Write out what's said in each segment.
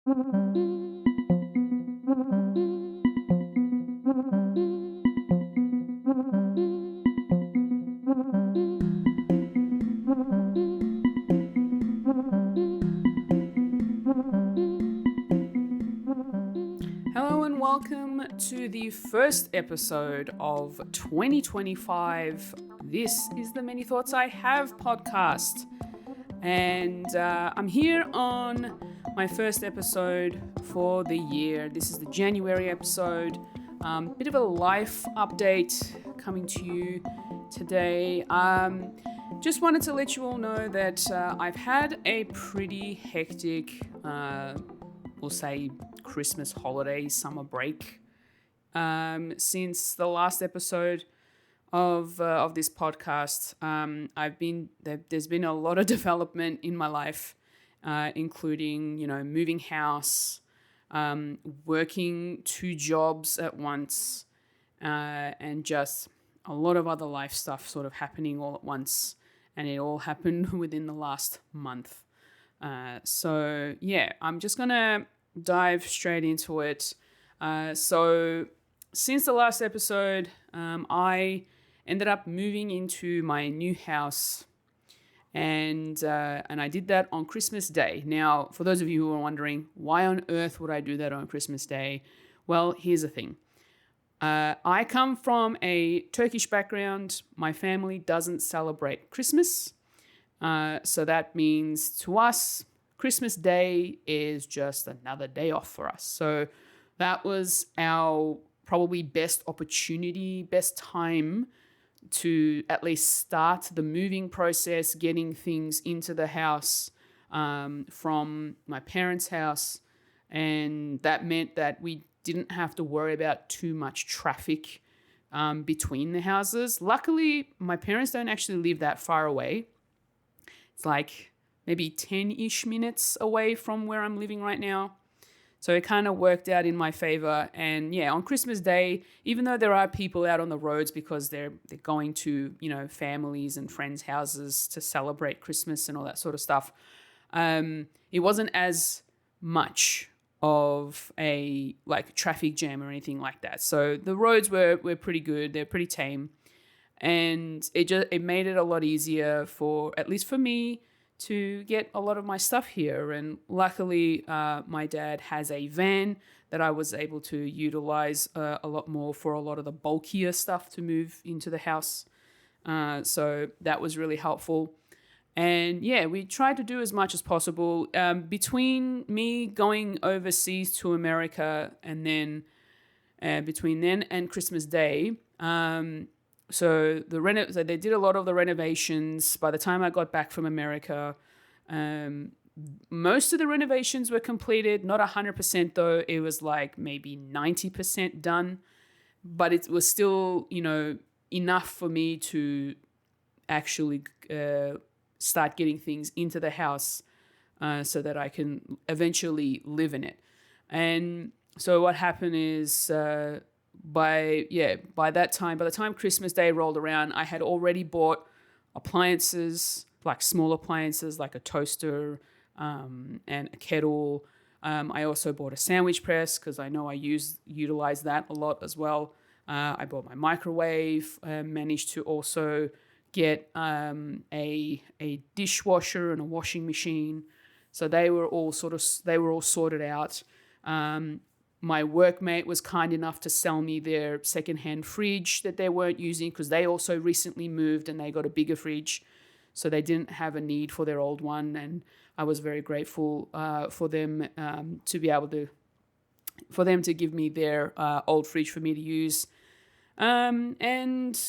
Hello and welcome to the first episode of 2025. This is the Many Thoughts I Have podcast. And I'm here on my first episode for the year. This is the January episode. Bit of a life update coming to you today. Just wanted to let you all know that I've had a pretty hectic, we'll say, Christmas holiday, summer break since the last episode of this podcast. There's been a lot of development in my life, including moving house, working 2 jobs at once, and just a lot of other life stuff sort of happening all at once, and it all happened within the last month. So yeah, I'm just gonna dive straight into it. So since the last episode, I ended up moving into my new house, and I did that on Christmas Day. Now, for those of you who are wondering, why on earth would I do that on Christmas Day? Well, here's the thing. I come from a Turkish background. My family doesn't celebrate Christmas. So that means to us, Christmas Day is just another day off for us. So that was our probably best opportunity, best time to at least start the moving process, getting things into the house from my parents' house. And that meant that we didn't have to worry about too much traffic between the houses. Luckily, my parents don't actually live that far away. It's like maybe 10-ish minutes away from where I'm living right now. So it kind of worked out in my favor. And yeah, on Christmas Day, even though there are people out on the roads because they're going to, families and friends' houses to celebrate Christmas and all that sort of stuff, it wasn't as much of a traffic jam or anything like that. So the roads were pretty good. They're pretty tame. And it made it a lot easier for, at least for me, to get a lot of my stuff here. And luckily, my dad has a van that I was able to utilize a lot more for a lot of the bulkier stuff to move into the house. So that was really helpful. And yeah, we tried to do as much as possible. Between me going overseas to America and then between then and Christmas Day, so they did a lot of the renovations. By the time I got back from America, most of the renovations were completed. Not 100% though. It was like maybe 90% done. But it was still, enough for me to actually start getting things into the house so that I can eventually live in it. And so what happened is by the time Christmas Day rolled around, I had already bought appliances, like small appliances like a toaster and a kettle. I also bought a sandwich press because I know I utilize that a lot as well. I bought my microwave, managed to also get a dishwasher and a washing machine. So they were all sorted out. My workmate was kind enough to sell me their secondhand fridge that they weren't using because they also recently moved and they got a bigger fridge. So they didn't have a need for their old one. And I was very grateful for them to give me their old fridge for me to use. And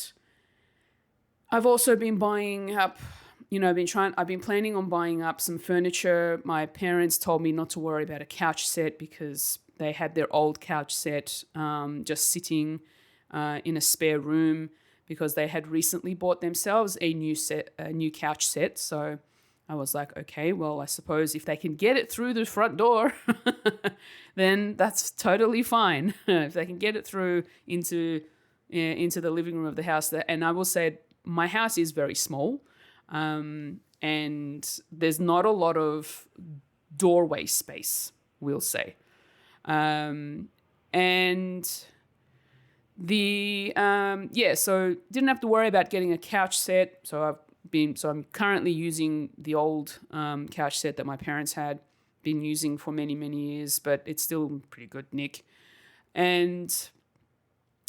I've also been buying up, I've been planning on buying up some furniture. My parents told me not to worry about a couch set because they had their old couch set just sitting in a spare room because they had recently bought themselves a new couch set. So I was like, okay, well, I suppose if they can get it through the front door, then that's totally fine. If they can get it through into the living room of the house. And I will say my house is very small and there's not a lot of doorway space we'll say. And so didn't have to worry about getting a couch set. So I'm currently using the old couch set that my parents had been using for many, many years, but it's still pretty good nick. And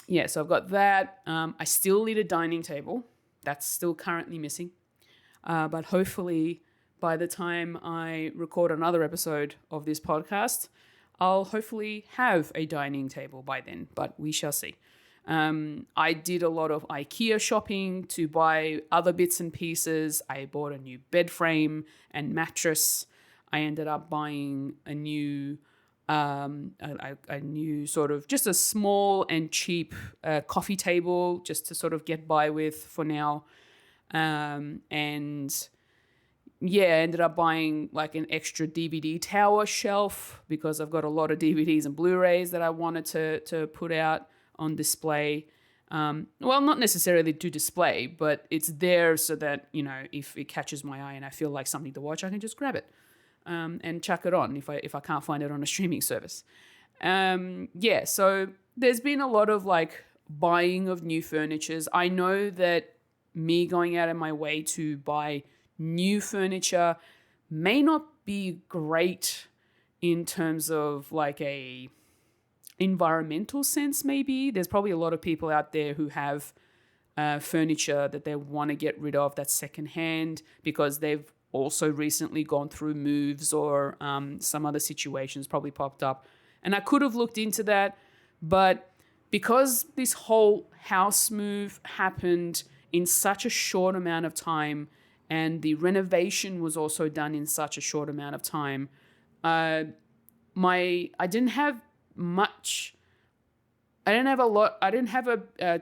yeah, so I've got that. I still need a dining table. That's still currently missing. But hopefully by the time I record another episode of this podcast, I'll hopefully have a dining table by then, but we shall see. I did a lot of IKEA shopping to buy other bits and pieces. I bought a new bed frame and mattress. I ended up buying a new sort of just a small and cheap coffee table just to sort of get by with for now. And yeah, I ended up buying like an extra DVD tower shelf because I've got a lot of DVDs and Blu-rays that I wanted to put out on display. Well, not necessarily to display, but it's there so that, you know, if it catches my eye and I feel like something to watch, I can just grab it and chuck it on if I can't find it on a streaming service. So there's been a lot of like buying of new furnitures. I know that me going out of my way to buy new furniture may not be great in terms of like a environmental sense. Maybe there's probably a lot of people out there who have furniture that they want to get rid of that's secondhand because they've also recently gone through moves or some other situations probably popped up. And I could have looked into that, but because this whole house move happened in such a short amount of time and the renovation was also done in such a short amount of time, I didn't have much. I didn't have a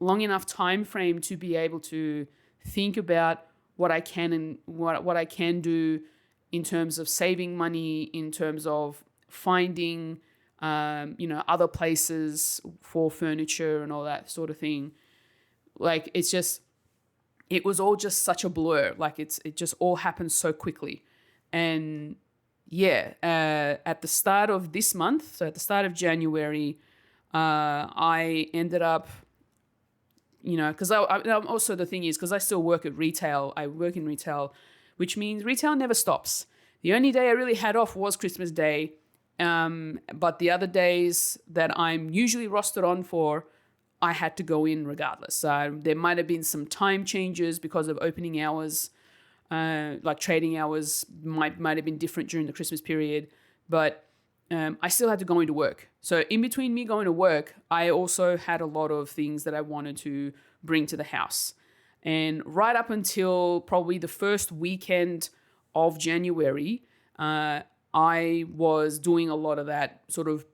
long enough time frame to be able to think about what I can and what I can do in terms of saving money, in terms of finding other places for furniture and all that sort of thing. Like it was all just such a blur. Like it just all happened so quickly. And yeah, at the start of this month, so at the start of January, I ended up, because also the thing is, because I still work at retail, I work in retail, which means retail never stops. The only day I really had off was Christmas Day. But the other days that I'm usually rostered on for, I had to go in regardless. There might have been some time changes because of opening hours, like trading hours might have been different during the Christmas period, but I still had to go into work. So in between me going to work, I also had a lot of things that I wanted to bring to the house. And right up until probably the first weekend of January, I was doing a lot of that, sort of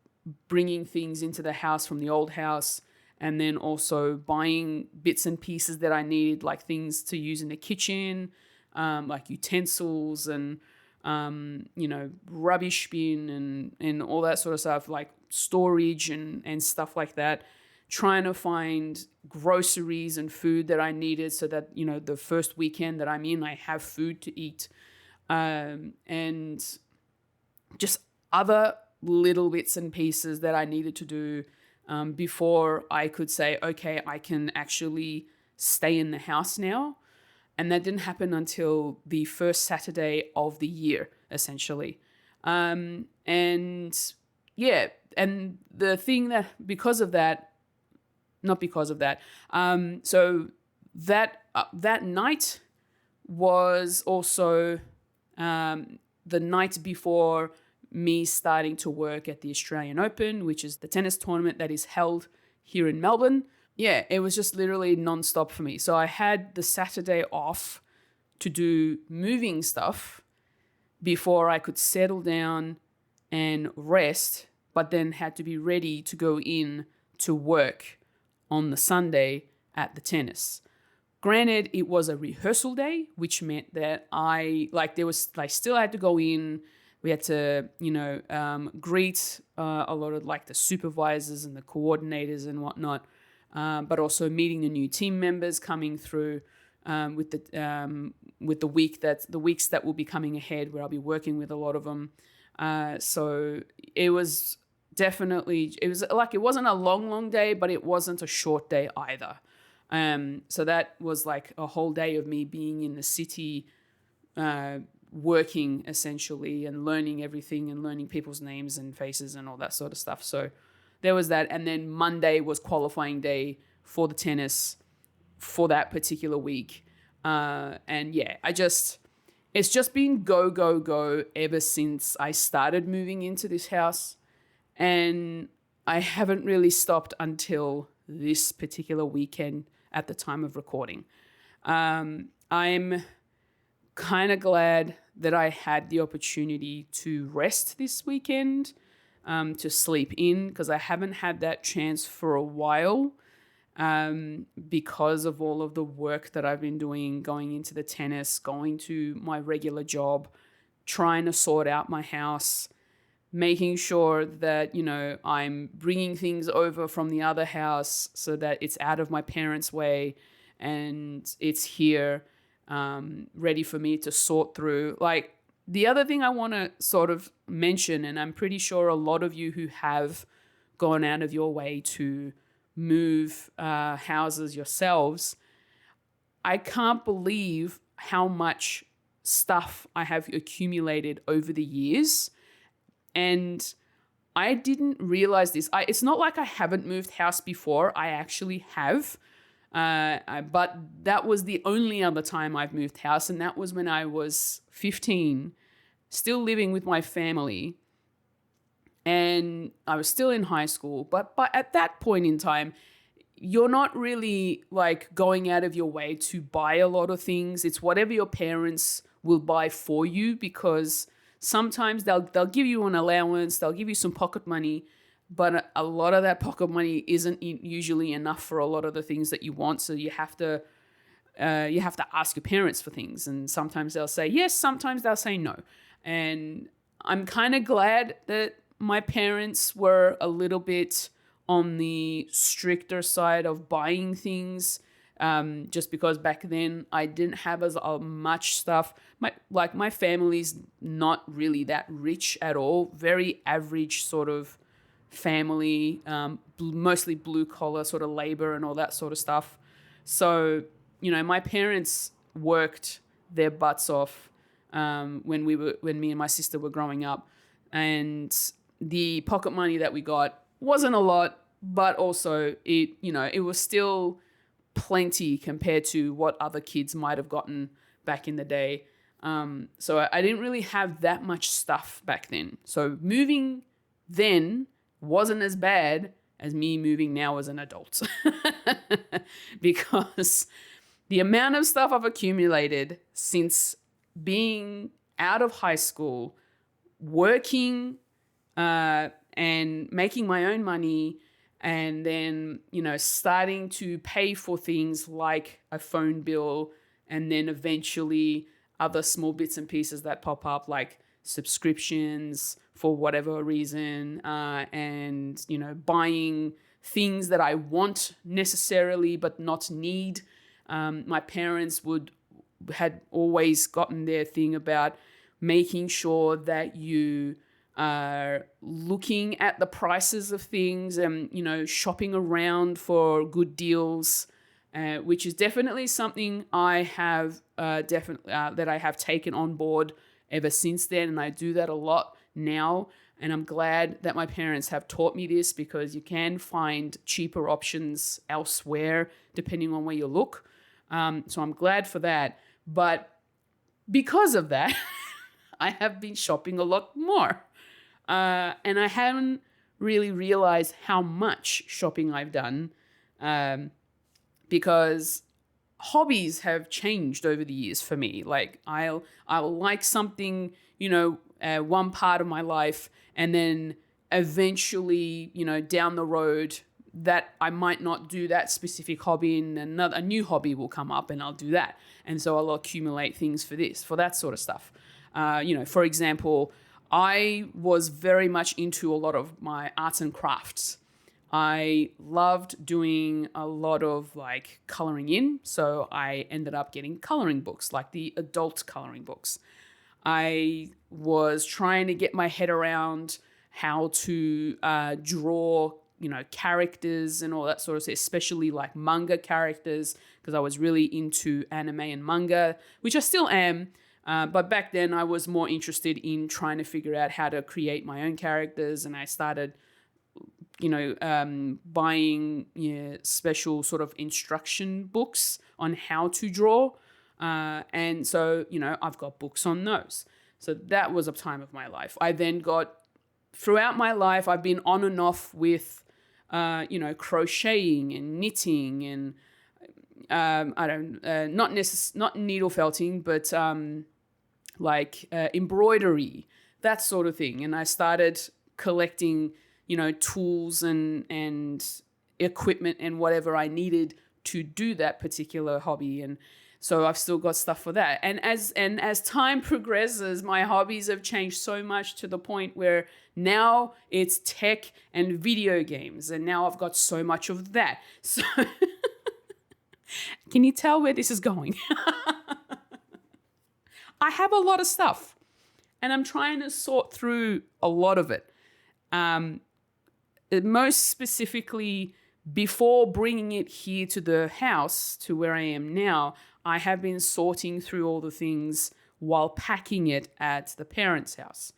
bringing things into the house from the old house, and then also buying bits and pieces that I needed, like things to use in the kitchen, like utensils and, rubbish bin and all that sort of stuff, like storage and stuff like that. Trying to find groceries and food that I needed so that, the first weekend that I'm in, I have food to eat. And just other little bits and pieces that I needed to do before I could say, okay, I can actually stay in the house now. And that didn't happen until the first Saturday of the year, essentially. And the thing that, so that night was also the night before me starting to work at the Australian Open, which is the tennis tournament that is held here in Melbourne. Yeah, it was just literally nonstop for me. So I had the Saturday off to do moving stuff before I could settle down and rest, but then had to be ready to go in to work on the Sunday at the tennis. Granted, it was a rehearsal day, which meant that I still had to go in. We had to, greet a lot of like the supervisors and the coordinators and whatnot, but also meeting the new team members coming through with the weeks that will be coming ahead, where I'll be working with a lot of them. So it was definitely, it was like, it wasn't a long day, but it wasn't a short day either. So that was like a whole day of me being in the city, working essentially and learning everything and learning people's names and faces and all that sort of stuff. So there was that. And then Monday was qualifying day for the tennis for that particular week. And yeah, it's just been go, go, go ever since I started moving into this house. And I haven't really stopped until this particular weekend at the time of recording. I'm kind of glad that I had the opportunity to rest this weekend, to sleep in, because I haven't had that chance for a while, because of all of the work that I've been doing, going into the tennis, going to my regular job, trying to sort out my house, making sure that, I'm bringing things over from the other house so that it's out of my parents' way and it's here, ready for me to sort through. Like, the other thing I want to sort of mention, and I'm pretty sure a lot of you who have gone out of your way to move houses yourselves, I can't believe how much stuff I have accumulated over the years. And I didn't realize this. It's not like I haven't moved house before. I actually have. But that was the only other time I've moved house. And that was when I was 15, still living with my family. And I was still in high school. But at that point in time, you're not really like going out of your way to buy a lot of things. It's whatever your parents will buy for you, because sometimes they'll give you an allowance, they'll give you some pocket money, but a lot of that pocket money isn't usually enough for a lot of the things that you want. So you have to ask your parents for things, and sometimes they'll say yes, sometimes they'll say no. And I'm kind of glad that my parents were a little bit on the stricter side of buying things, just because back then I didn't have as much stuff. My family's not really that rich at all. Very average sort of family, mostly blue collar sort of labor and all that sort of stuff. So, my parents worked their butts off when me and my sister were growing up, and the pocket money that we got wasn't a lot, but also it was still plenty compared to what other kids might have gotten back in the day. So I didn't really have that much stuff back then. So moving then wasn't as bad as me moving now as an adult, because the amount of stuff I've accumulated since being out of high school, working, and making my own money, and then, starting to pay for things like a phone bill, and then eventually other small bits and pieces that pop up, like subscriptions for whatever reason, and, buying things that I want necessarily but not need. My parents had always gotten their thing about making sure that you are looking at the prices of things and, shopping around for good deals, which is definitely something I have that I have taken on board ever since then. And I do that a lot now. And I'm glad that my parents have taught me this, because you can find cheaper options elsewhere depending on where you look. So I'm glad for that. But because of that, I have been shopping a lot more. And I haven't really realized how much shopping I've done, because hobbies have changed over the years for me. Like I'll like something, one part of my life, and then eventually, down the road, that I might not do that specific hobby, and a new hobby will come up and I'll do that. And so I'll accumulate things for that sort of stuff. For example, I was very much into a lot of my arts and crafts. I loved doing a lot of like coloring in. So I ended up getting coloring books, like the adult coloring books. I was trying to get my head around how to draw, characters and all that sort of stuff, especially like manga characters, because I was really into anime and manga, which I still am. But back then I was more interested in trying to figure out how to create my own characters. And I started, buying special sort of instruction books on how to draw. And so, I've got books on those. So that was a time of my life. I then throughout my life, I've been on and off with, crocheting and knitting and, not needle felting, but embroidery, that sort of thing. And I started collecting, tools and equipment and whatever I needed to do that particular hobby. And so I've still got stuff for that. And as time progresses, my hobbies have changed so much to the point where now it's tech and video games. And now I've got so much of that. So can you tell where this is going? I have a lot of stuff and I'm trying to sort through a lot of it. Most specifically, before bringing it here to the house, to where I am now, I have been sorting through all the things while packing it at the parents' house.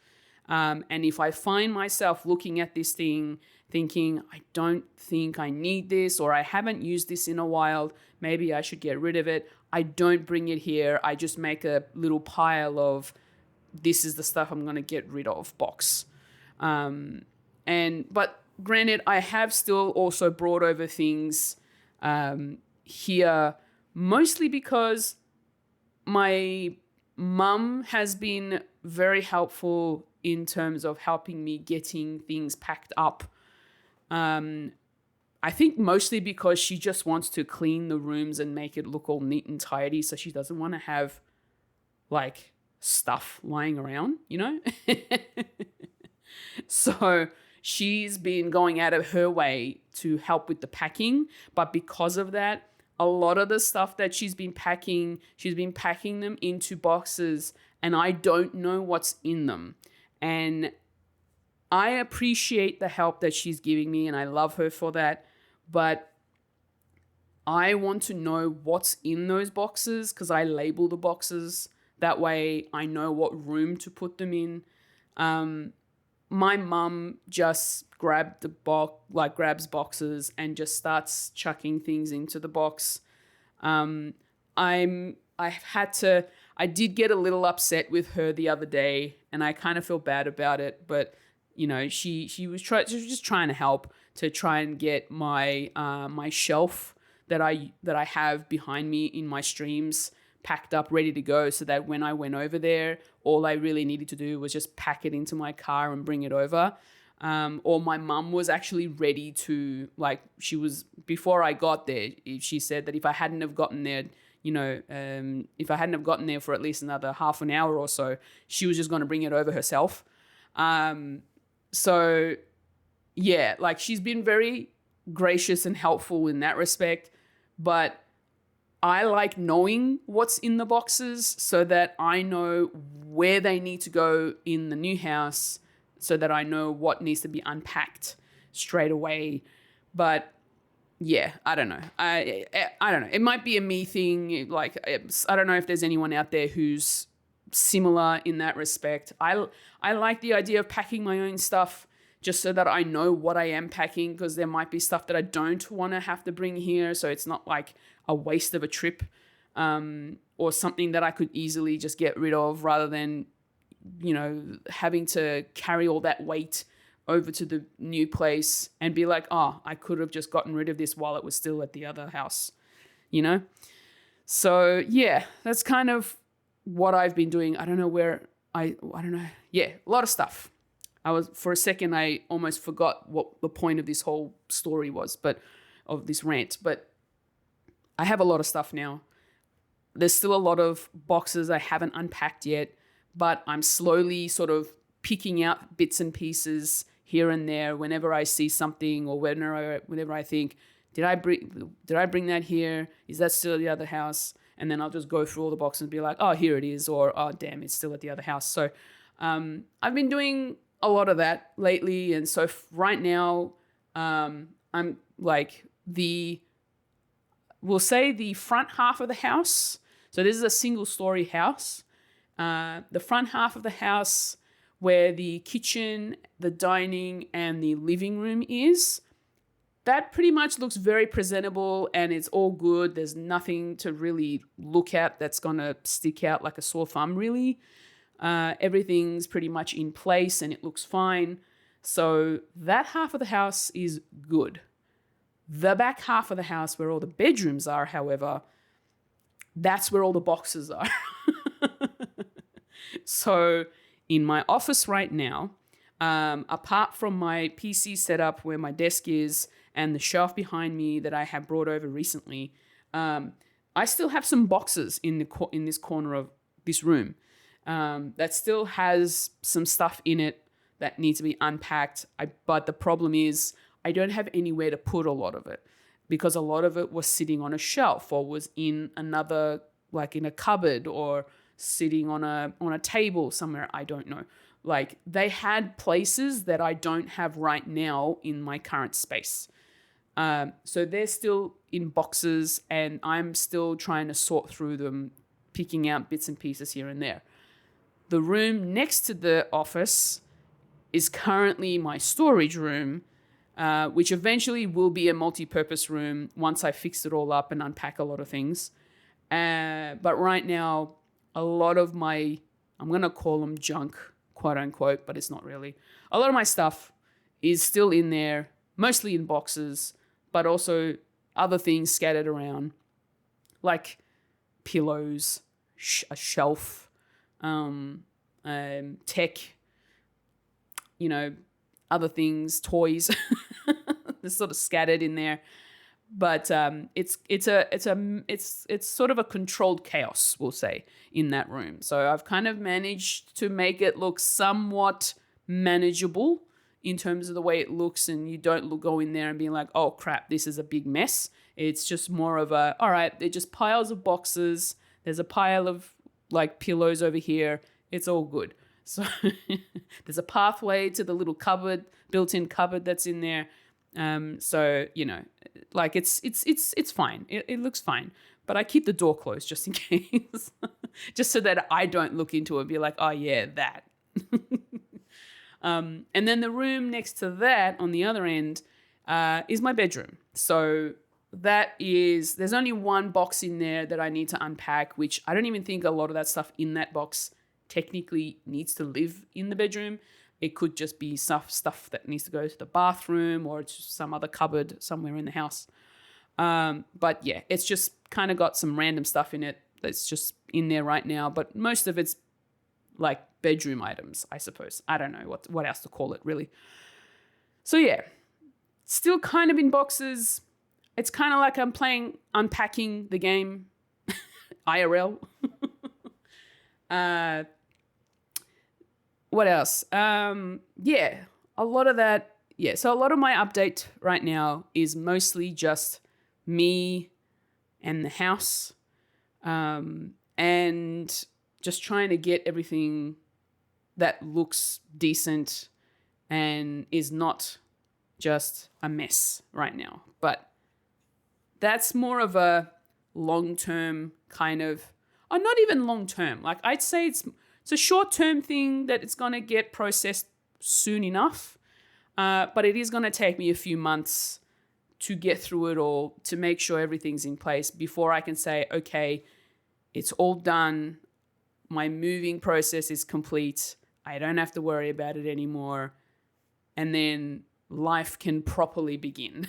And if I find myself looking at this thing thinking, I don't think I need this, or I haven't used this in a while, maybe I should get rid of it, I don't bring it here. I just make a little pile of, this is the stuff I'm going to get rid of box. But granted, I have still also brought over things here, mostly because my mum has been very helpful in terms of helping me getting things packed up. I think mostly because she just wants to clean the rooms and make it look all neat and tidy, so she doesn't want to have like stuff lying around, So she's been going out of her way to help with the packing, but because of that, a lot of the stuff that she's been packing them into boxes, and I don't know what's in them. And I appreciate the help that she's giving me, and I love her for that, but I want to know what's in those boxes because I label the boxes. That way I know what room to put them in. My mum just grabs boxes and just starts chucking things into the box. I did get a little upset with her the other day, and I kind of feel bad about it, but she was just trying to help to try and get my my shelf that I have behind me in my streams packed up, ready to go, so that when I went over there, all I really needed to do was just pack it into my car and bring it over. Or my mum was actually ready to, before I got there, she said that if I hadn't have gotten there, for at least another half an hour or so, she was just going to bring it over herself. So yeah, she's been very gracious and helpful in that respect, but I like knowing what's in the boxes so that I know where they need to go in the new house, so that I know what needs to be unpacked straight away. But yeah, I don't know. I don't know. It might be a me thing. I don't know if there's anyone out there who's similar in that respect. I like the idea of packing my own stuff just so that I know what I am packing, because there might be stuff that I don't want to have to bring here, so it's not like a waste of a trip, or something that I could easily just get rid of rather than, having to carry all that weight over to the new place and be like, oh, I could have just gotten rid of this while it was still at the other house, So yeah, that's kind of what I've been doing. I don't know. Yeah, a lot of stuff. For a second, I almost forgot what the point of this whole story was, of this rant, but I have a lot of stuff now. There's still a lot of boxes I haven't unpacked yet, but I'm slowly sort of picking out bits and pieces here and there whenever I see something, or whenever I think, did I bring that here? Is that still at the other house? and then I'll just go through all the boxes and be like, oh, here it is, or oh, damn, it's still at the other house. So I've been doing a lot of that lately, and so right now I'm like we'll say the front half of the house. So this is a single-story house. The front half of the house, where the kitchen, the dining, and the living room is, that pretty much looks very presentable and it's all good. There's nothing to really look at that's going to stick out like a sore thumb, really. Everything's pretty much in place and it looks fine. So that half of the house is good. The back half of the house, where all the bedrooms are, however, that's where all the boxes are. So in my office right now, apart from my PC setup where my desk is and the shelf behind me that I have brought over recently, I still have some boxes in this corner of this room that still has some stuff in it that needs to be unpacked. But the problem is I don't have anywhere to put a lot of it, because a lot of it was sitting on a shelf or was in another, like in a cupboard or sitting on a table somewhere. I don't know. Like, they had places that I don't have right now in my current space. So they're still in boxes and I'm still trying to sort through them, picking out bits and pieces here and there. The room next to the office is currently my storage room, which eventually will be a multi-purpose room once I fix it all up and unpack a lot of things. But right now, a lot of my, I'm going to call them junk, quote unquote, but it's not really. A lot of my stuff is still in there, mostly in boxes, but also other things scattered around, like pillows, a shelf, tech, other things, toys. They're sort of scattered in there. But it's sort of a controlled chaos, we'll say, in that room. So I've kind of managed to make it look somewhat manageable in terms of the way it looks, and you don't go in there and be like, oh crap, this is a big mess. It's just more of a, all right, they're just piles of boxes. There's a pile of like pillows over here. It's all good. So there's a pathway to the little cupboard, built-in cupboard that's in there. So, like it's fine. It looks fine, but I keep the door closed just in case, just so that I don't look into it and be like, oh yeah, that. And then the room next to that on the other end, is my bedroom. So there's only one box in there that I need to unpack, which I don't even think a lot of that stuff in that box technically needs to live in the bedroom. It could just be stuff that needs to go to the bathroom or just some other cupboard somewhere in the house. But yeah, it's just kind of got some random stuff in it that's just in there right now. But most of it's like bedroom items, I suppose. I don't know what else to call it, really. So yeah, still kind of in boxes. It's kind of like I'm unpacking the game IRL. What else? Yeah, a lot of that. Yeah, so a lot of my update right now is mostly just me and the house, and just trying to get everything that looks decent and is not just a mess right now. But that's more of a long-term kind of, or not even long-term. Like, I'd say it's a short-term thing that it's going to get processed soon enough. But it is going to take me a few months to get through it all, to make sure everything's in place before I can say, okay, it's all done. My moving process is complete. I don't have to worry about it anymore. And then life can properly begin.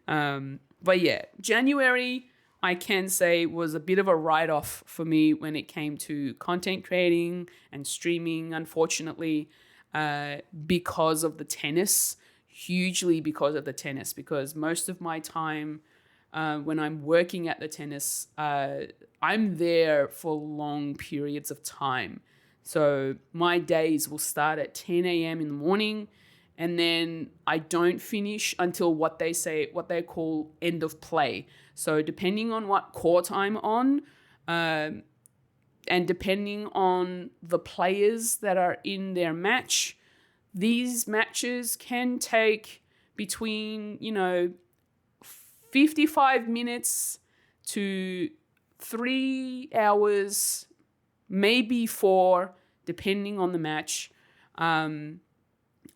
But yeah, January, I can say, was a bit of a write-off for me when it came to content creating and streaming, unfortunately, because of the tennis, hugely because of the tennis, because most of my time when I'm working at the tennis, I'm there for long periods of time. So my days will start at 10 a.m. in the morning and then I don't finish until what they call end of play. So depending on what court I'm on, and depending on the players that are in their match, these matches can take between, 55 minutes to 3 hours, maybe 4, depending on the match.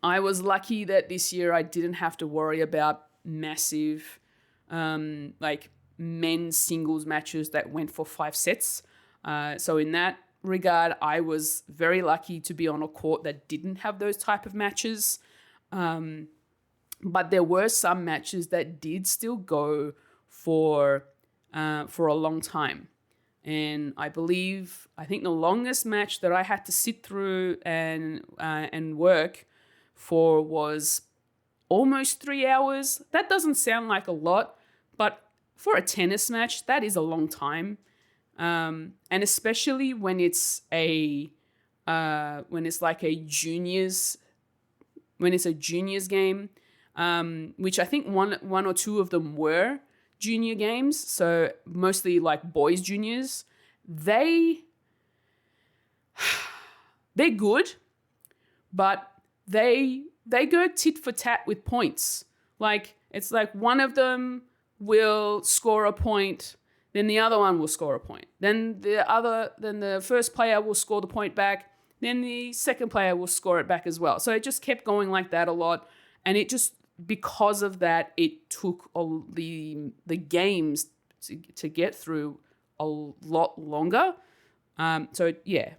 I was lucky that this year I didn't have to worry about massive, men's singles matches that went for 5 sets. So in that regard, I was very lucky to be on a court that didn't have those type of matches. But there were some matches that did still go for a long time. And I think the longest match that I had to sit through and work for was almost 3 hours. That doesn't sound like a lot, but for a tennis match, that is a long time. And especially when it's like a juniors game, which I think one or two of them were junior games. So mostly like boys juniors. They're good, but they go tit for tat with points. Like, it's like one of them will score a point, then the other one will score a point. Then the first player will score the point back, then the second player will score it back as well. So it just kept going like that a lot. And it just, because of that, it took the games to get through a lot longer. So yeah,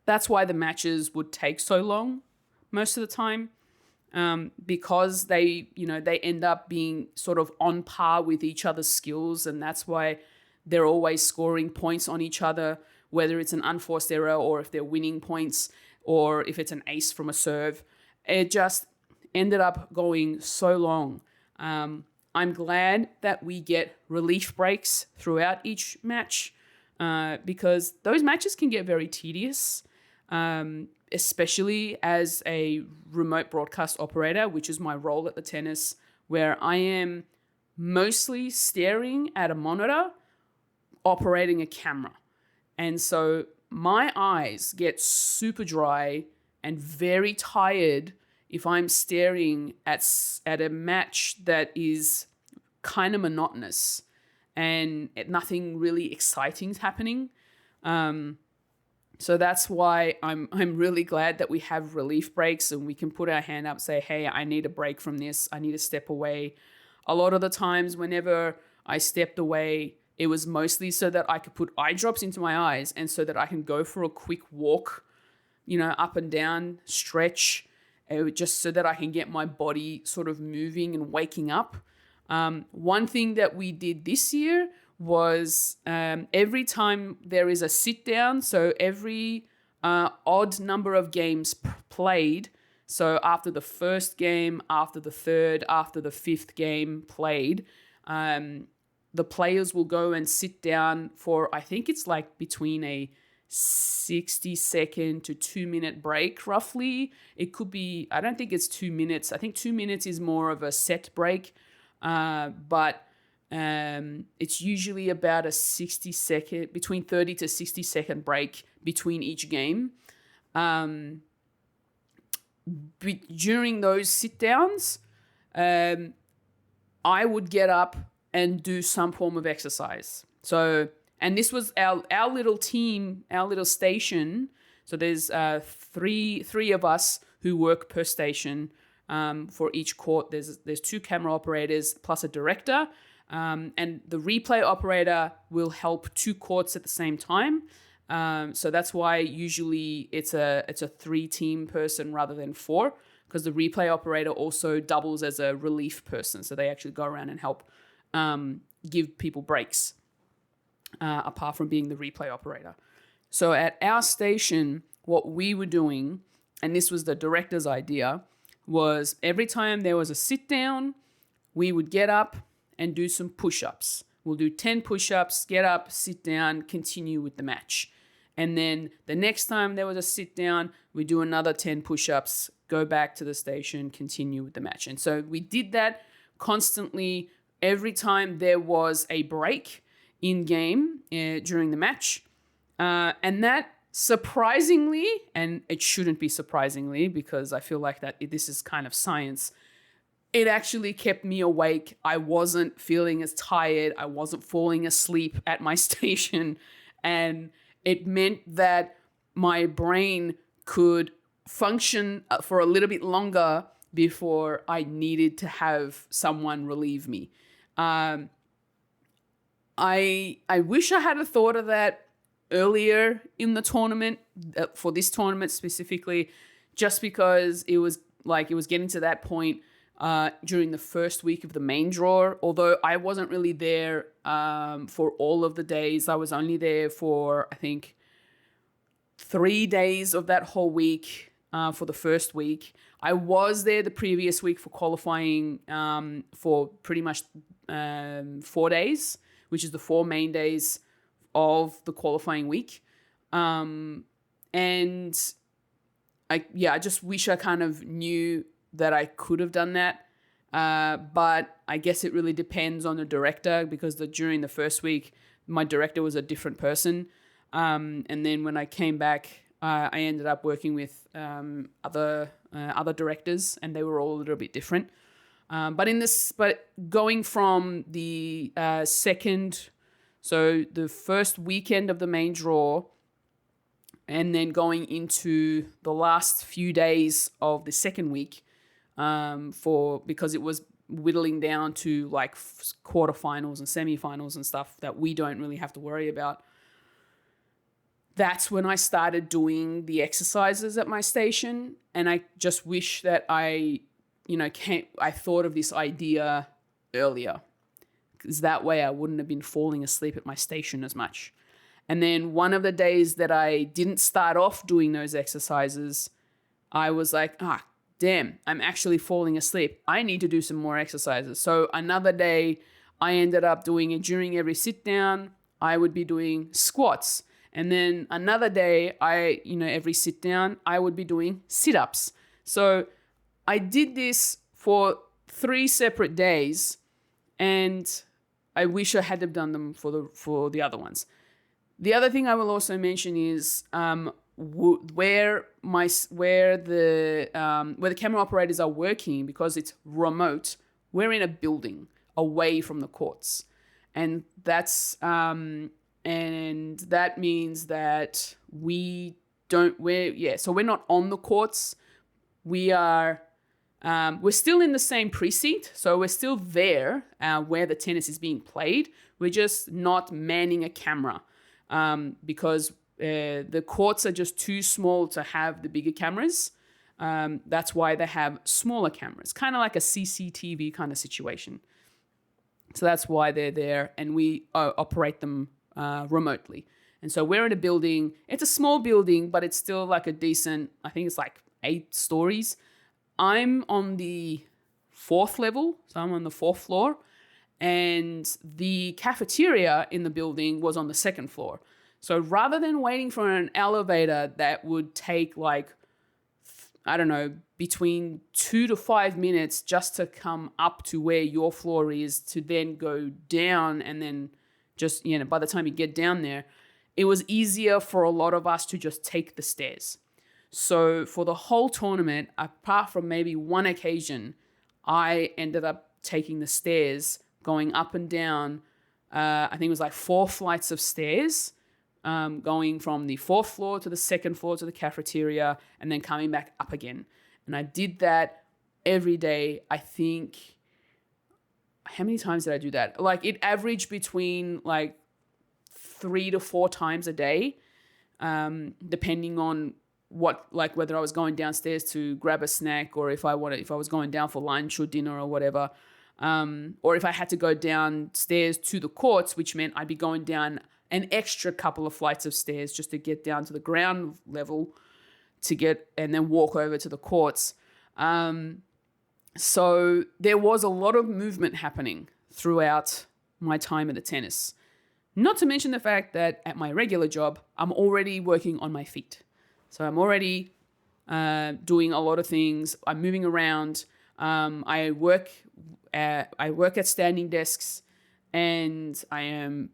that's why the matches would take so long most of the time, because they end up being sort of on par with each other's skills, and that's why they're always scoring points on each other, whether it's an unforced error or if they're winning points or if it's an ace from a serve. It just ended up going so long. I'm glad that we get relief breaks throughout each match, because those matches can get very tedious, especially as a remote broadcast operator, which is my role at the tennis, where I am mostly staring at a monitor, operating a camera. And so my eyes get super dry and very tired if I'm staring at a match that is kind of monotonous and nothing really exciting is happening. So that's why I'm really glad that we have relief breaks and we can put our hand up, say, hey, I need a break from this. I need to step away. A lot of the times whenever I stepped away, it was mostly so that I could put eye drops into my eyes and so that I can go for a quick walk, up and down, stretch, just so that I can get my body sort of moving and waking up. One thing that we did this year was every time there is a sit down, so every odd number of games played, so after the first game, after the third, after the fifth game played, the players will go and sit down for, I think it's like between a 60-second to 2-minute break, roughly. It could be, I don't think it's 2 minutes. I think 2 minutes is more of a set break, but it's usually about a 60-second, between 30 to 60-second break between each game. During those sit downs, I would get up and do some form of exercise. So, and this was our little team, our little station. So there's three of us who work per station for each court. There's 2 camera operators plus a director. And the replay operator will help 2 courts at the same time. So that's why usually it's a 3-team person rather than 4, because the replay operator also doubles as a relief person. So they actually go around and help give people breaks, apart from being the replay operator. So at our station, what we were doing, and this was the director's idea, was every time there was a sit down, we would get up and do some push-ups. We'll do 10 push-ups, get up, sit down, continue with the match. And then the next time there was a sit down, we do another 10 push-ups, go back to the station, continue with the match. And so we did that constantly every time there was a break in game during the match. And that surprisingly, and it shouldn't be surprisingly because I feel like that this is kind of science, it actually kept me awake. I wasn't feeling as tired. I wasn't falling asleep at my station. And it meant that my brain could function for a little bit longer before I needed to have someone relieve me. I wish I had a thought of that earlier in the tournament, for this tournament specifically, just because it was getting to that point during the first week of the main draw. Although I wasn't really there for all of the days. I was only there for, I think, 3 days of that whole week for the first week. I was there the previous week for qualifying for pretty much 4 days, which is the 4 main days of the qualifying week. And I just wish I kind of knew that I could have done that. But I guess it really depends on the director, because during the first week, my director was a different person. And then when I came back, I ended up working with other directors, and they were all a little bit different. But going from the the first weekend of the main draw, and then going into the last few days of the second week, because it was whittling down to like quarterfinals and semifinals and stuff that we don't really have to worry about. That's when I started doing the exercises at my station, and I just wish that I thought of this idea earlier, because that way I wouldn't have been falling asleep at my station as much. And then one of the days that I didn't start off doing those exercises, I was like, damn, I'm actually falling asleep. I need to do some more exercises. So another day I ended up doing it during every sit down. I would be doing squats. And then another day, every sit down, I would be doing sit-ups. So I did this for 3 separate days, and I wish I had done them for the other ones. The other thing I will also mention is where the camera operators are working, because it's remote. We're in a building away from the courts, and that's and that means that we're not on the courts. We're still in the same precinct, so we're still there where the tennis is being played. We're just not manning a camera because the courts are just too small to have the bigger cameras. That's why they have smaller cameras, kind of like a CCTV kind of situation. So that's why they're there, and we operate them remotely. And so we're in a building. It's a small building, but it's still like a decent, I think it's like 8 stories. I'm on the 4th level, so I'm on the 4th floor, and the cafeteria in the building was on the 2nd floor. So rather than waiting for an elevator that would take between 2 to 5 minutes just to come up to where your floor is, to then go down, and then just, by the time you get down there, it was easier for a lot of us to just take the stairs. So for the whole tournament, apart from maybe one occasion, I ended up taking the stairs, going up and down. I think it was like 4 flights of stairs, going from the 4th floor to the 2nd floor to the cafeteria, and then coming back up again. And I did that every day. I think, how many times did I do that? Like, it averaged between like 3 to 4 times a day, depending on whether I was going downstairs to grab a snack, or if I was going down for lunch or dinner or whatever, or if I had to go downstairs to the courts, which meant I'd be going down an extra couple of flights of stairs just to get down to the ground level and then walk over to the courts. So there was a lot of movement happening throughout my time at the tennis. Not to mention the fact that at my regular job, I'm already working on my feet. So I'm already doing a lot of things. I'm moving around. I work at standing desks, and I am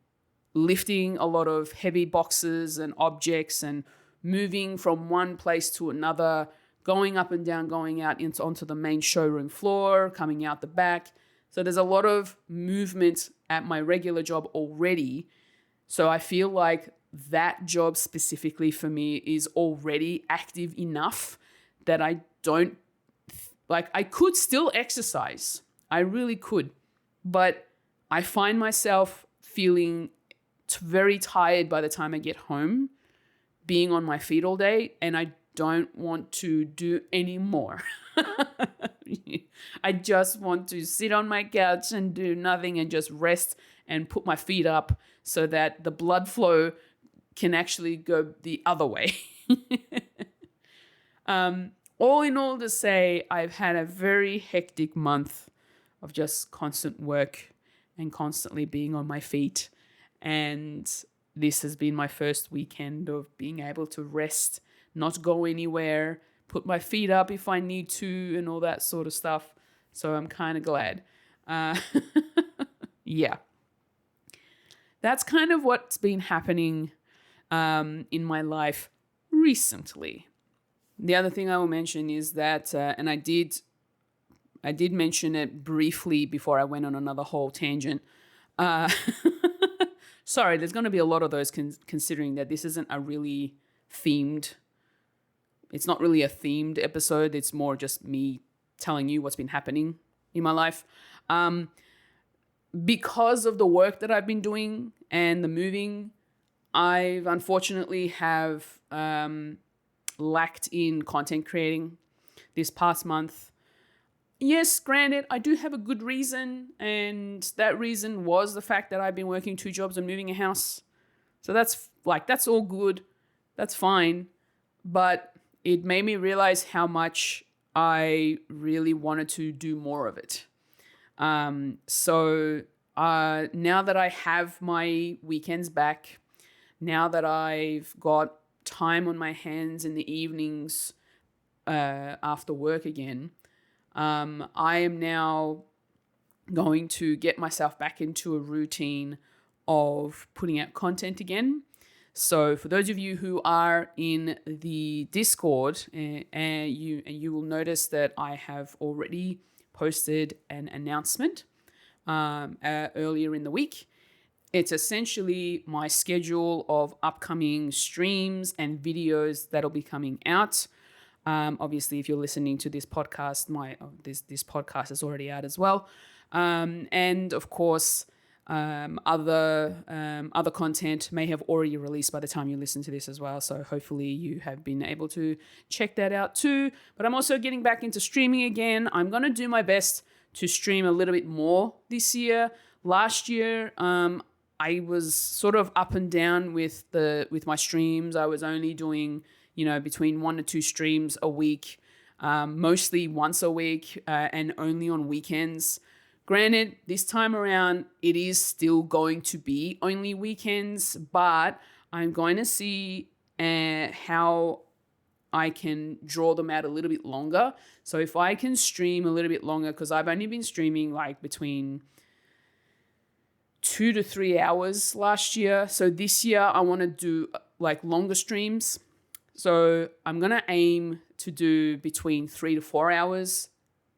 lifting a lot of heavy boxes and objects and moving from one place to another, going up and down, going out onto the main showroom floor, coming out the back. So there's a lot of movement at my regular job already. So I feel like that job specifically for me is already active enough that I don't, like, I could still exercise. I really could. But I find myself feeling very tired by the time I get home, being on my feet all day, and I don't want to do any more. I just want to sit on my couch and do nothing and just rest and put my feet up so that the blood flow can actually go the other way. All in all to say, I've had a very hectic month of just constant work and constantly being on my feet. And this has been my first weekend of being able to rest, not go anywhere, put my feet up if I need to, and all that sort of stuff. So I'm kind of glad. Yeah. That's kind of what's been happening in my life recently. The other thing I will mention is that, and I did mention it briefly before I went on another whole tangent. Sorry, there's going to be a lot of those considering that this isn't a really themed, it's not really a themed episode. It's more just me telling you what's been happening in my life. Because of the work that I've been doing and the moving, I've unfortunately have lacked in content creating this past month. Yes, granted, I do have a good reason, and that reason was the fact that I've been working 2 jobs and moving a house. So that's all good. That's fine. But it made me realize how much I really wanted to do more of it. So now that I have my weekends back, now that I've got time on my hands in the evenings after work again, I am now going to get myself back into a routine of putting out content again. So for those of you who are in the Discord, and you will notice that I have already posted an announcement earlier in the week. It's essentially my schedule of upcoming streams and videos that'll be coming out. Obviously, if you're listening to this podcast, this podcast is already out as well. And of course, other content may have already released by the time you listen to this as well. So hopefully you have been able to check that out too. But I'm also getting back into streaming again. I'm going to do my best to stream a little bit more this year. Last year, I was sort of up and down with my streams. I was only doing, between 1 to 2 streams a week, mostly once a week, and only on weekends. Granted, this time around, it is still going to be only weekends, but I'm going to see how I can draw them out a little bit longer. So if I can stream a little bit longer, because I've only been streaming between 2 to 3 hours last year. So this year I want to do longer streams. So I'm going to aim to do between 3 to 4 hours.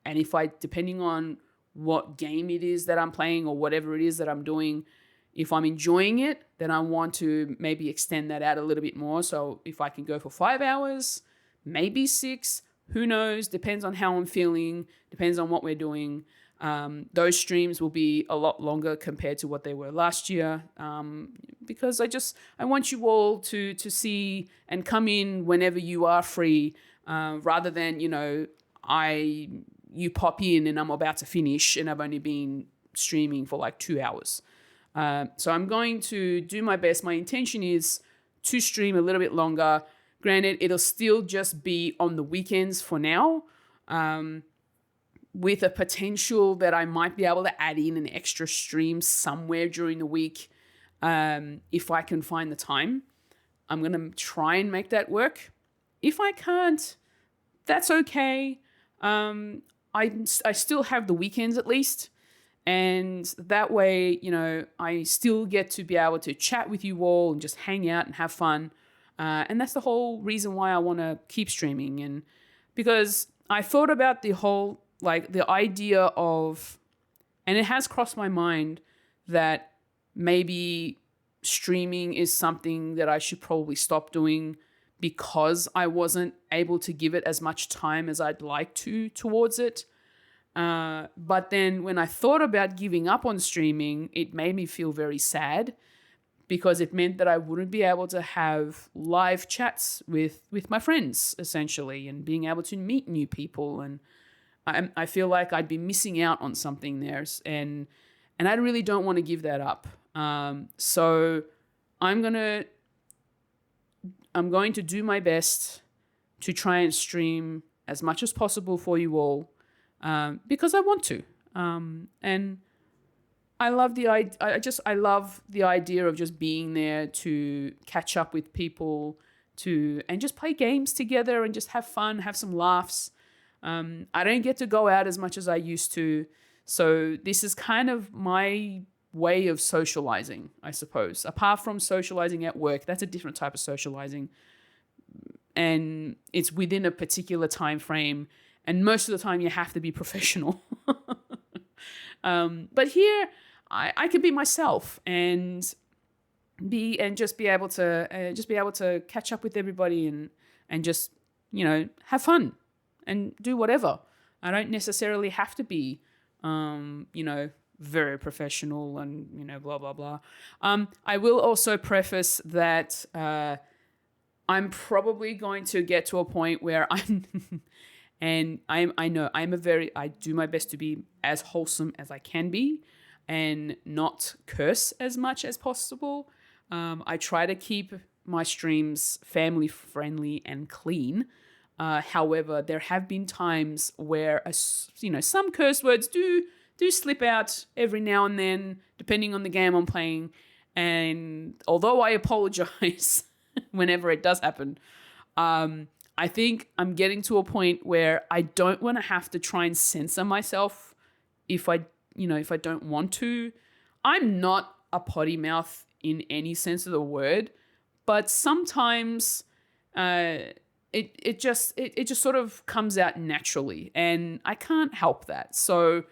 And depending on what game it is that I'm playing or whatever it is that I'm doing, if I'm enjoying it, then I want to maybe extend that out a little bit more. So if I can go for 5 hours, maybe 6, who knows? Depends on how I'm feeling, depends on what we're doing. Those streams will be a lot longer compared to what they were last year, because I want you all to see and come in whenever you are free, rather than, you pop in and I'm about to finish and I've only been streaming for 2 hours. So I'm going to do my best. My intention is to stream a little bit longer. Granted, it'll still just be on the weekends for now, with a potential that I might be able to add in an extra stream somewhere during the week. If I can find the time, I'm going to try and make that work. If I can't, that's okay. I still have the weekends at least. And that way, I still get to be able to chat with you all and just hang out and have fun. And that's the whole reason why I want to keep streaming. And because I thought about the whole, the idea of, and it has crossed my mind that maybe streaming is something that I should probably stop doing because I wasn't able to give it as much time as I'd like to towards it. But then when I thought about giving up on streaming, it made me feel very sad because it meant that I wouldn't be able to have live chats with my friends, essentially, and being able to meet new people. And I feel like I'd be missing out on something there. And I really don't want to give that up. So I'm going to do my best to try and stream as much as possible for you all. Because I want to, and I love the I love the idea of just being there to catch up with people, and just play games together and just have fun, have some laughs. I don't get to go out as much as I used to, so this is kind of my way of socializing, I suppose. Apart from socializing at work, that's a different type of socializing, and it's within a particular time frame. And most of the time you have to be professional. But here I can be myself and just be able to catch up with everybody and just, have fun and do whatever. I don't necessarily have to be, very professional and, blah, blah, blah. I will also preface that I'm probably going to get to a point where I'm... And I do my best to be as wholesome as I can be and not curse as much as possible. I try to keep my streams family friendly and clean. However, there have been times where, some curse words do slip out every now and then, depending on the game I'm playing. And although I apologize whenever it does happen, I think I'm getting to a point where I don't want to have to try and censor myself if I don't want to. I'm not a potty mouth in any sense of the word, but sometimes it just sort of comes out naturally, and I can't help that. So,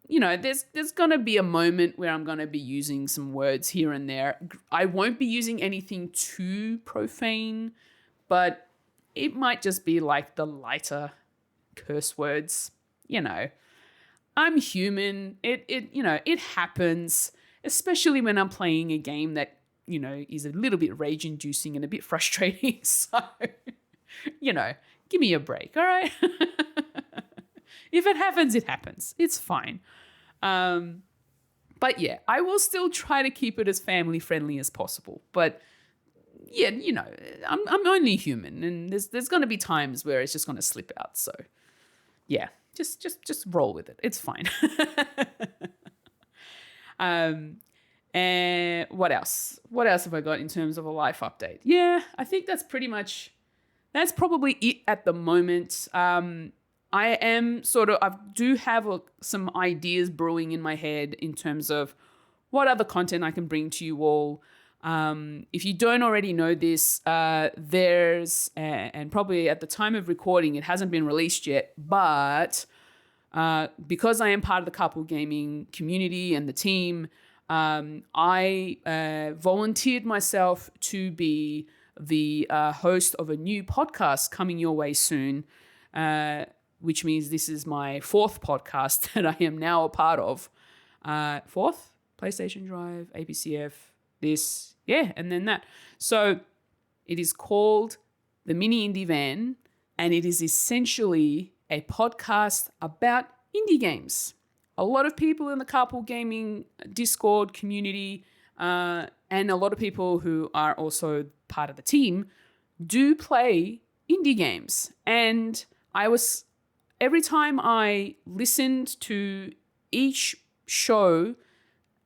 there's going to be a moment where I'm going to be using some words here and there. I won't be using anything too profane, but it might just be like the lighter curse words. I'm human. It happens, especially when I'm playing a game that, is a little bit rage inducing and a bit frustrating. So, give me a break. All right. If it happens, it happens. It's fine. But yeah, I will still try to keep it as family friendly as possible. But yeah, I'm only human, and there's going to be times where it's just going to slip out. So, yeah, just roll with it. It's fine. And what else? What else have I got in terms of a life update? Yeah, I think that's probably it at the moment. I do have some ideas brewing in my head in terms of what other content I can bring to you all. If you don't already know this, there's, and probably at the time of recording, it hasn't been released yet, but because I am part of the Couple Gaming community and the team, I volunteered myself to be the host of a new podcast coming your way soon, which means this is my fourth podcast that I am now a part of. Fourth? PlayStation Drive, APCF, this, and then that. So it is called The Mini Indie Van, and it is essentially a podcast about indie games. A lot of people in the Carpool Gaming Discord community and a lot of people who are also part of the team do play indie games. And every time I listened to each show,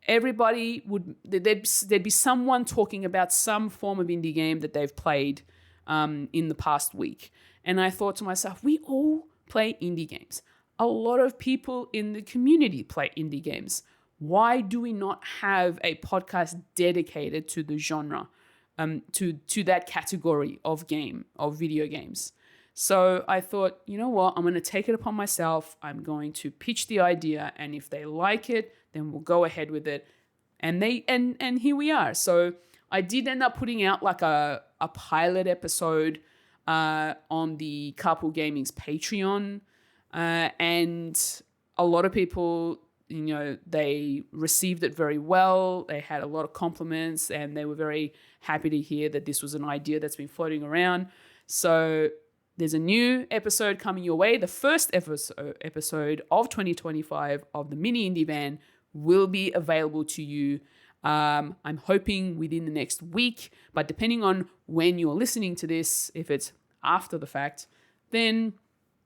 everybody there'd be someone talking about some form of indie game that they've played in the past week. And I thought to myself, we all play indie games. A lot of people in the community play indie games. Why do we not have a podcast dedicated to the genre, to that category of video games? So I thought, you know what? I'm going to take it upon myself. I'm going to pitch the idea, and if they like it, then we'll go ahead with it. And here we are. So I did end up putting out like a pilot episode on the Carpool Gaming's Patreon, and a lot of people, they received it very well. They had a lot of compliments, and they were very happy to hear that this was an idea that's been floating around. So there's a new episode coming your way. The first episode of 2025 of the Mini Indie Van will be available to you. I'm hoping within the next week, but depending on when you're listening to this, if it's after the fact, then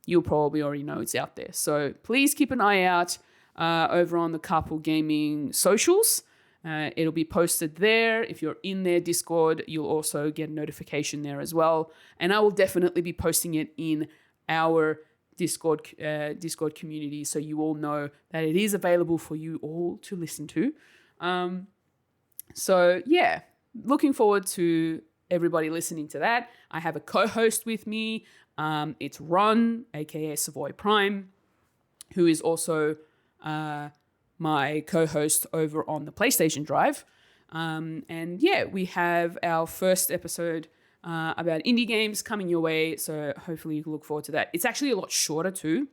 you'll probably already know it's out there. So please keep an eye out over on the Carpool Gaming socials. It'll be posted there. If you're in their Discord, you'll also get a notification there as well. And I will definitely be posting it in our Discord community, so you all know that it is available for you all to listen to. So yeah, looking forward to everybody listening to that. I have a co-host with me. It's Ron, aka Savoy Prime, who is also my co-host over on the PlayStation Drive. And yeah, we have our first episode about indie games coming your way. So hopefully you can look forward to that. It's actually a lot shorter too.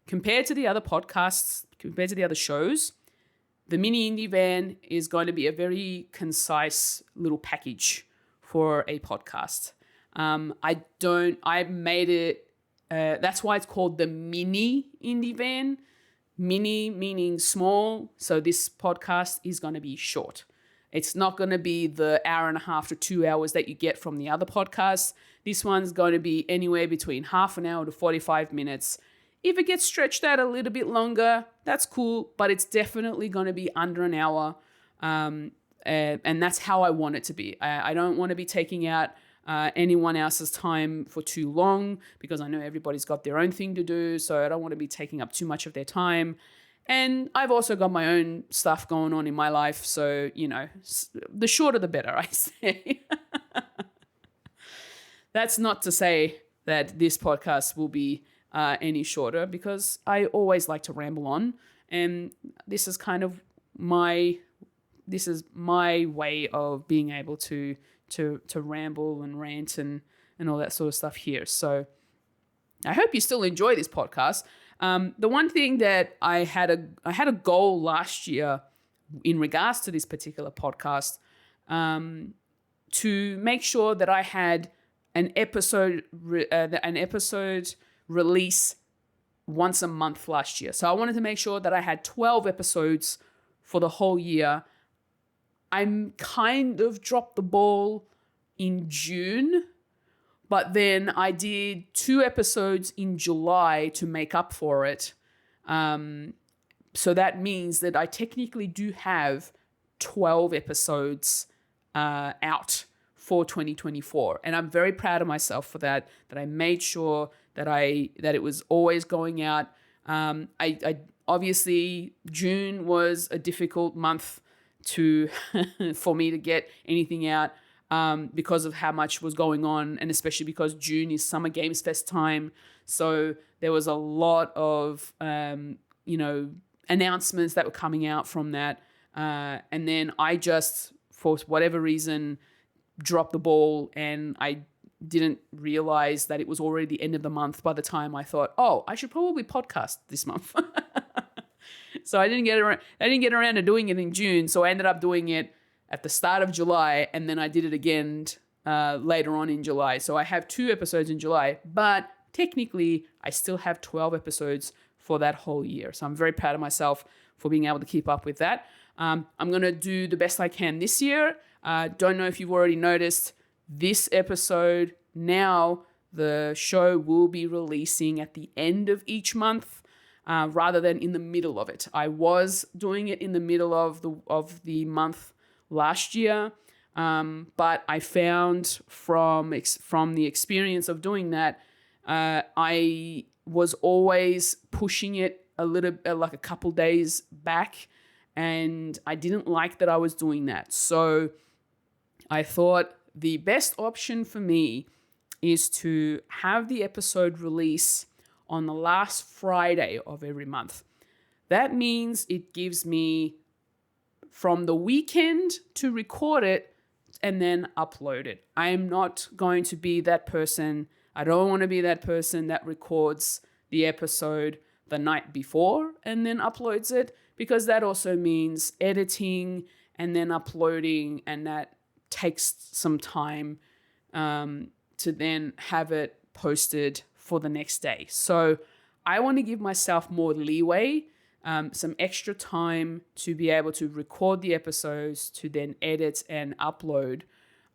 Compared to the other podcasts, compared to the other shows, the Mini Indie Van is going to be a very concise little package for a podcast. I made it, that's why it's called the Mini Indie Van. Mini meaning small. So this podcast is going to be short. It's not going to be the hour and a half to 2 hours that you get from the other podcasts. This one's going to be anywhere between half an hour to 45 minutes. If it gets stretched out a little bit longer, that's cool, but it's definitely going to be under an hour. And that's how I want it to be. I don't want to be taking out anyone else's time for too long, because I know everybody's got their own thing to do, so I don't want to be taking up too much of their time. And I've also got my own stuff going on in my life, so, the shorter the better, I say. That's not to say that this podcast will be any shorter, because I always like to ramble on, and this is kind of my way of being able to ramble and rant and all that sort of stuff here. So I hope you still enjoy this podcast. The one thing that I had a goal last year in regards to this particular podcast, to make sure that I had an episode release once a month last year. So I wanted to make sure that I had 12 episodes for the whole year. I'm kind of dropped the ball in June, but then I did 2 episodes in July to make up for it. So that means that I technically do have 12 episodes out for 2024. And I'm very proud of myself for that I made sure that it was always going out. I obviously, June was a difficult month for me to get anything out, because of how much was going on, and especially because June is Summer Games Fest time. So there was a lot of, announcements that were coming out from that. And then I just, for whatever reason, dropped the ball, and I didn't realize that it was already the end of the month by the time I thought, oh, I should probably podcast this month. So I didn't get around to doing it in June. So I ended up doing it at the start of July, and then I did it again later on in July. So I have 2 episodes in July, but technically I still have 12 episodes for that whole year. So I'm very proud of myself for being able to keep up with that. I'm going to do the best I can this year. Don't know if you've already noticed, this episode now, the show will be releasing at the end of each month. rather than in the middle of it. I was doing it in the middle of the month last year, but I found from the experience of doing that, I was always pushing it a little, like a couple days back, and I didn't like that I was doing that. So I thought the best option for me is to have the episode release on the last Friday of every month. That means it gives me from the weekend to record it and then upload it. I am not going to be that person. I don't want to be that person that records the episode the night before and then uploads it, because that also means editing and then uploading, and that takes some time to then have it posted for the next day. So I want to give myself more leeway, some extra time to be able to record the episodes, to then edit and upload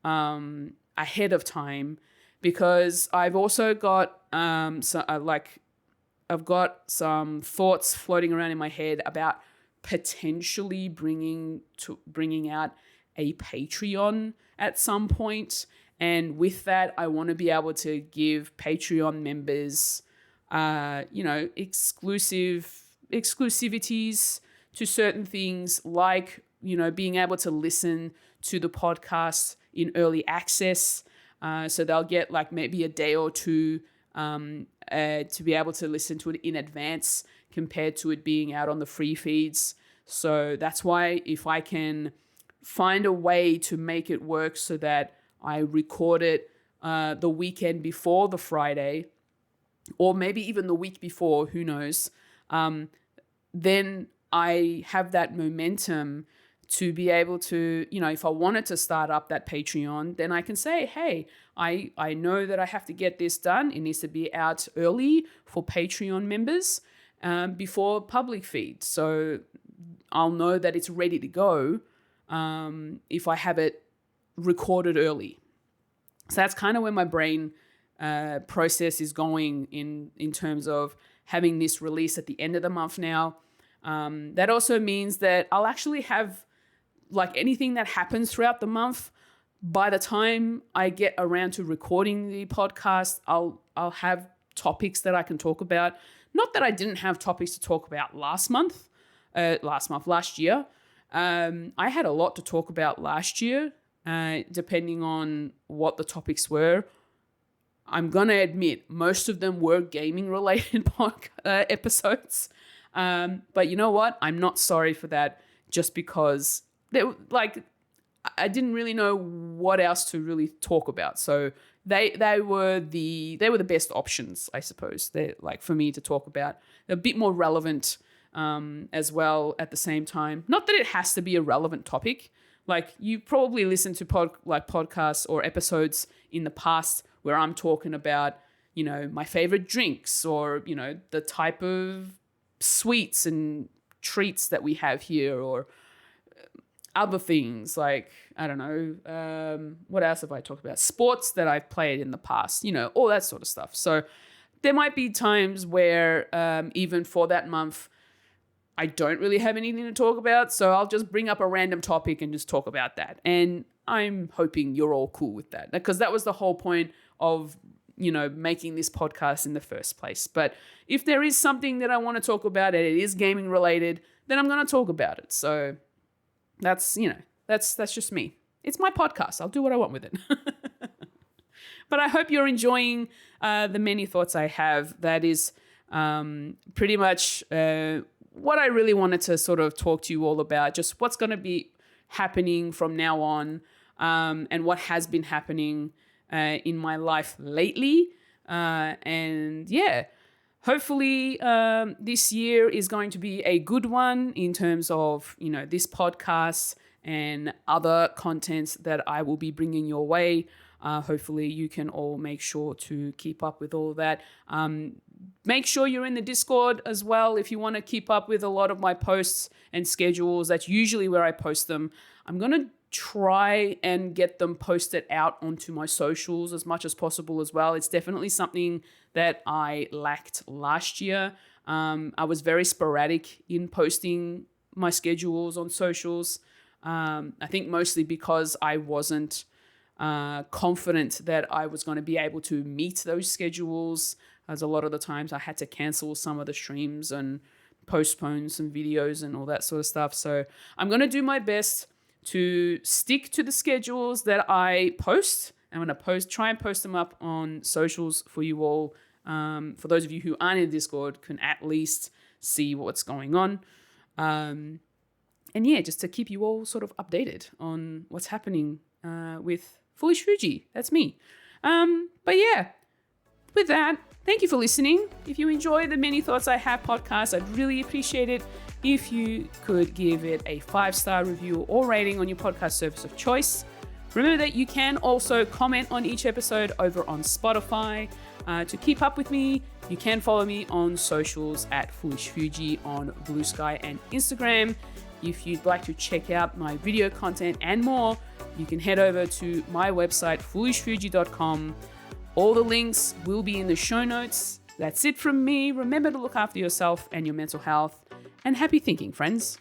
ahead of time, because I've also got I've got some thoughts floating around in my head about potentially bringing out a Patreon at some point. And with that, I want to be able to give Patreon members, exclusivities to certain things, like, being able to listen to the podcast in early access. So they'll get like maybe a day or two to be able to listen to it in advance compared to it being out on the free feeds. So that's why, if I can find a way to make it work so that I record it the weekend before the Friday, or maybe even the week before, who knows, then I have that momentum to be able to, if I wanted to start up that Patreon, then I can say, hey, I know that I have to get this done. It needs to be out early for Patreon members before public feed. So I'll know that it's ready to go if I have it recorded early. So that's kind of where my brain process is going in terms of having this release at the end of the month now. That also means that I'll actually have, like, anything that happens throughout the month, by the time I get around to recording the podcast, I'll have topics that I can talk about. Not that I didn't have topics to talk about last year. I had a lot to talk about last year, depending on what the topics were. I'm going to admit, most of them were gaming-related episodes. But you know what? I'm not sorry for that, just because I didn't really know what else to really talk about. So they were the best options, I suppose. They're like, for me to talk about. They're a bit more relevant as well at the same time. Not that it has to be a relevant topic. Like, you probably listen to podcasts or episodes in the past where I'm talking about, my favorite drinks, or, the type of sweets and treats that we have here, or other things like, I don't know, what else have I talked about? Sports that I've played in the past, all that sort of stuff. So there might be times where even for that month, I don't really have anything to talk about. So I'll just bring up a random topic and just talk about that. And I'm hoping you're all cool with that, because that was the whole point of, making this podcast in the first place. But if there is something that I want to talk about and it is gaming related, then I'm going to talk about it. So that's just me. It's my podcast. I'll do what I want with it. But I hope you're enjoying the many thoughts I have. That is pretty much what I really wanted to sort of talk to you all about, just what's going to be happening from now on, and what has been happening in my life lately. And yeah, hopefully this year is going to be a good one in terms of, this podcast and other contents that I will be bringing your way. Hopefully you can all make sure to keep up with all of that. Make sure you're in the Discord as well if you want to keep up with a lot of my posts and schedules. That's usually where I post them. I'm going to try and get them posted out onto my socials as much as possible as well. It's definitely something that I lacked last year. I was very sporadic in posting my schedules on socials. I think mostly because I wasn't confident that I was going to be able to meet those schedules, as a lot of the times I had to cancel some of the streams and postpone some videos and all that sort of stuff. So I'm going to do my best to stick to the schedules that I post. I'm going to try and post them up on socials for you all. For those of you who aren't in Discord, can at least see what's going on. And yeah, just to keep you all sort of updated on what's happening with Foolish Fuji. That's me. But yeah, with that, thank you for listening. If you enjoy the Many Thoughts I Have podcast, I'd really appreciate it if you could give it a 5-star review or rating on your podcast service of choice. Remember that you can also comment on each episode over on Spotify. To keep up with me, you can follow me on socials at Foolish Fuji on Blue Sky and Instagram. If you'd like to check out my video content and more, you can head over to my website, foolishfuji.com. All the links will be in the show notes. That's it from me. Remember to look after yourself and your mental health. And happy thinking, friends.